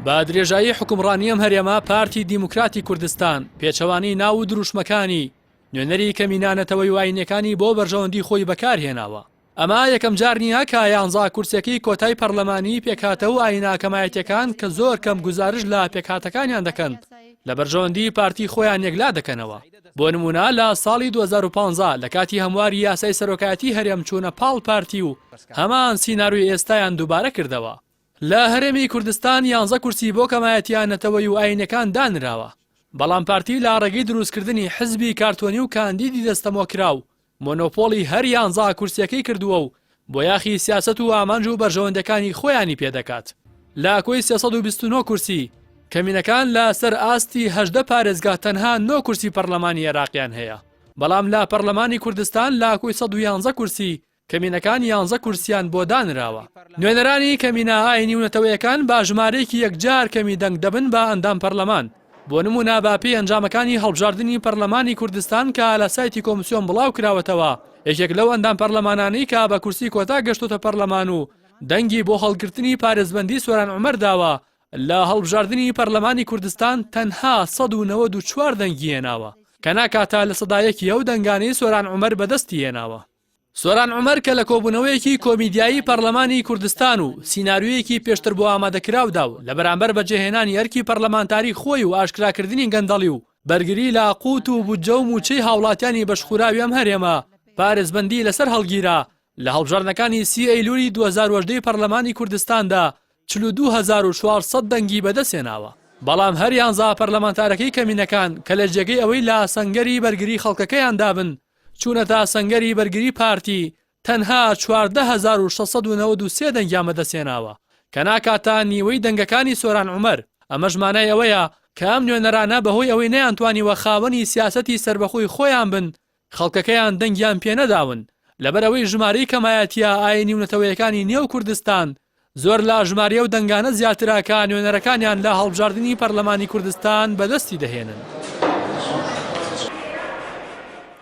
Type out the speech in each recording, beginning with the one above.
با درێژایی حکومڕانیەم هەرێما پارتی دیموکراتی کوردستان پێچەوانی ناو و دروشمەکانی نوێنەری کەمینانەتەوەی واینەکانی بۆ بەرژەوەندی خۆی بەکارهێناوە. ئەمە یەکەم جار نییە کە 11 کورسەکەی کۆتای پەرلەمانی پێکهاتە و ئایناکەمایەتەکان کە زۆر کەم گزارش لە پێکهاتەکانیان دەکەن لە بەرژەوەندی پارتی خۆیان یەکلا دەکەنەوە. بۆ نمونە لە ساڵی 2015 لە کاتی هەمواری یاسای سەرۆکایەتی هەرێم چوونە پاڵ پارتی و هەمان سیناروی ئێستایان دووبارە کردەوە. لە هەرێمی کوردستان 11 کورسی بۆ کەمایەتیانەتەوەی و ئاینەکان دانراوە، بەڵام پارتی لە ڕێگەی دروستکردنی حزبی کارتۆنی و کاندیدی دەستەمۆکراو مۆنۆپۆلی هەر 11 کورسیەکەی کردووە و بۆ یاخی سیاسەت و ئامانج و بەرژەوەندەکانی خۆیانی پێدەکات. لە کۆی 329 کورسی کەمینەکان لە سەر ئاستی 18 پارێزگا تەنها 9 کورسی پەرلەمانی عێراقیان هەیە، بەڵام لە پەرلەمانی کوردستان لە کۆی 111 کورسی کەمینەکان 11 کورسیان بۆ دانراوە. نوێنەرانی کەمینە ئاینی و نەتەوەیەکان با ژمارەیەکی یەکجار کەمی دەنگ دەبن بە ئەندام پەرلەمان. بۆ نمونە باپی ئەنجامەکانی هەڵبژاردننی پەرلەمانی کوردستان کە لە سایتی کۆمیسیۆن بڵاو کراوەتەوە، یەکێک لەو ئەندام پەرلەمانانی کە بە کورسی کۆتا گەشتۆتە پەرلەمان و دەنگی بۆ هەڵگرتنی پارێزبەندی سۆران عومەر داوە، لە هەڵبژاردننی پەرلەمانی کوردستان تەنها 194 دەنگی هێناوە کە ناکاتە لە سەدایەکی ئەو دەنگانەی سۆران عومەر بەدەستی هێناوە. سۆران عومەر کە لە کۆبوونەوەیەکی کۆمیدیایی پەرلەمانی کوردستان و سیناریویەکی پێشتر بۆ ئامادەکراودا و لە بەرامبەر بەجێهێنانی ئەرکی پەرلەمانتاری خۆی و ئاشکراکردنی گەندەڵی و بەرگری لە قوت و بودجە و موچەی هاوڵاتیانی بەشخوراوی ئەم هەرێمە پارێزبەندی لەسەر هەڵگیرا لە هەڵبژاردنەکانی 30 ئەیلولی 2018 پەرلەمانی کوردستاندا 42400 دەنگی بەدەستێناوە. بەڵام هەر 11 پەرلەمانتارەکەی کەمینەکان کە لە جێگەی ئەوەی لە سەنگەری بەرگری خەڵکەکەیان دابن چوونەتا سەنگەری بەرگری پارتی تەنها 14693 دەنگیان بەدەستێناوە کە ناکاتە نیوەی دەنگەکانی سۆران عومەر. ئەمە ژمانای ئەوەیە کە ئەم نوێنەرانە بەهۆی ئەوەی نەیانتوانیوە خاوەنی سیاسەتی سربەخۆی خۆیان بن خەڵکەکەیان دەنگیان پێ نەداون. لەبەر ئەوەی ژمارەی کەمایەتیە ئاینی و نەتەوەیەکانی نێو کوردستان زۆر لە ژمارە و دەنگانە زیاترەکە نوێنەرەکانیان لە هەڵبژاردننی پەرلەمانی کوردستان بەدەستی دەهێنن.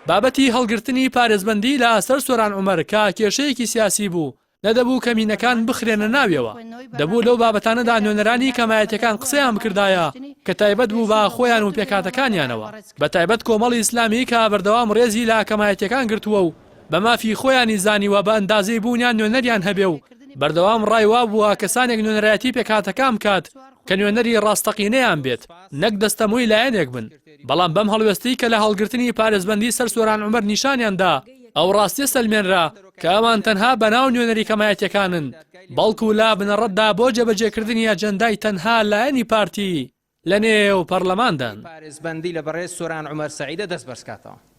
بابەتی هەڵگرتنی پارێزبەندی لە ئەسەر سۆران عومەر کە کێشەیەکی سیاسی بوو نەدەبوو کەمینەکان بخرێنە ناویەوە. دەبوو لەو بابەتانەدا نوێنەرانی کەمایەتەکان قسەیان بکردایە کە تایبەت بوو بە خۆیان و پێکاتەکانیانەوە، بە تایبەت کۆمەڵی ئیسلامی کە بەردەوام ڕێزی لە کەمایەتەکان گرتووە و بە مافی خۆیانی زانیوە بە ئەندازەی بوونیان نوێنەریان هەبێ و بەردەوام ڕایوا بووە کەسانێک نوێنەرایەتی پێکاتەکان بکات کە نوێنەری ڕاستەقینەیان بێت نەک دەستەمووی لایەنێک بن. بەڵام بەم هەڵوێستی کە لە هەڵگرتنی پارێزبەندی سەر سۆران عومەر نیشانیاندا ئەو ڕاستی سەلمێنرا کە ئەمان تەنها بەناو نوێنەری کەمایەتەکانن، بەڵکو لا بنەڕەتدا بۆ جێبەجێکردنی ئەجەندای تەنها لایەنی پارتی لە نێو پەرلەماندان. پارێزبەندی لە بەڕێز سۆران عومەر سەعیدە دەست بەرزکاتەوە.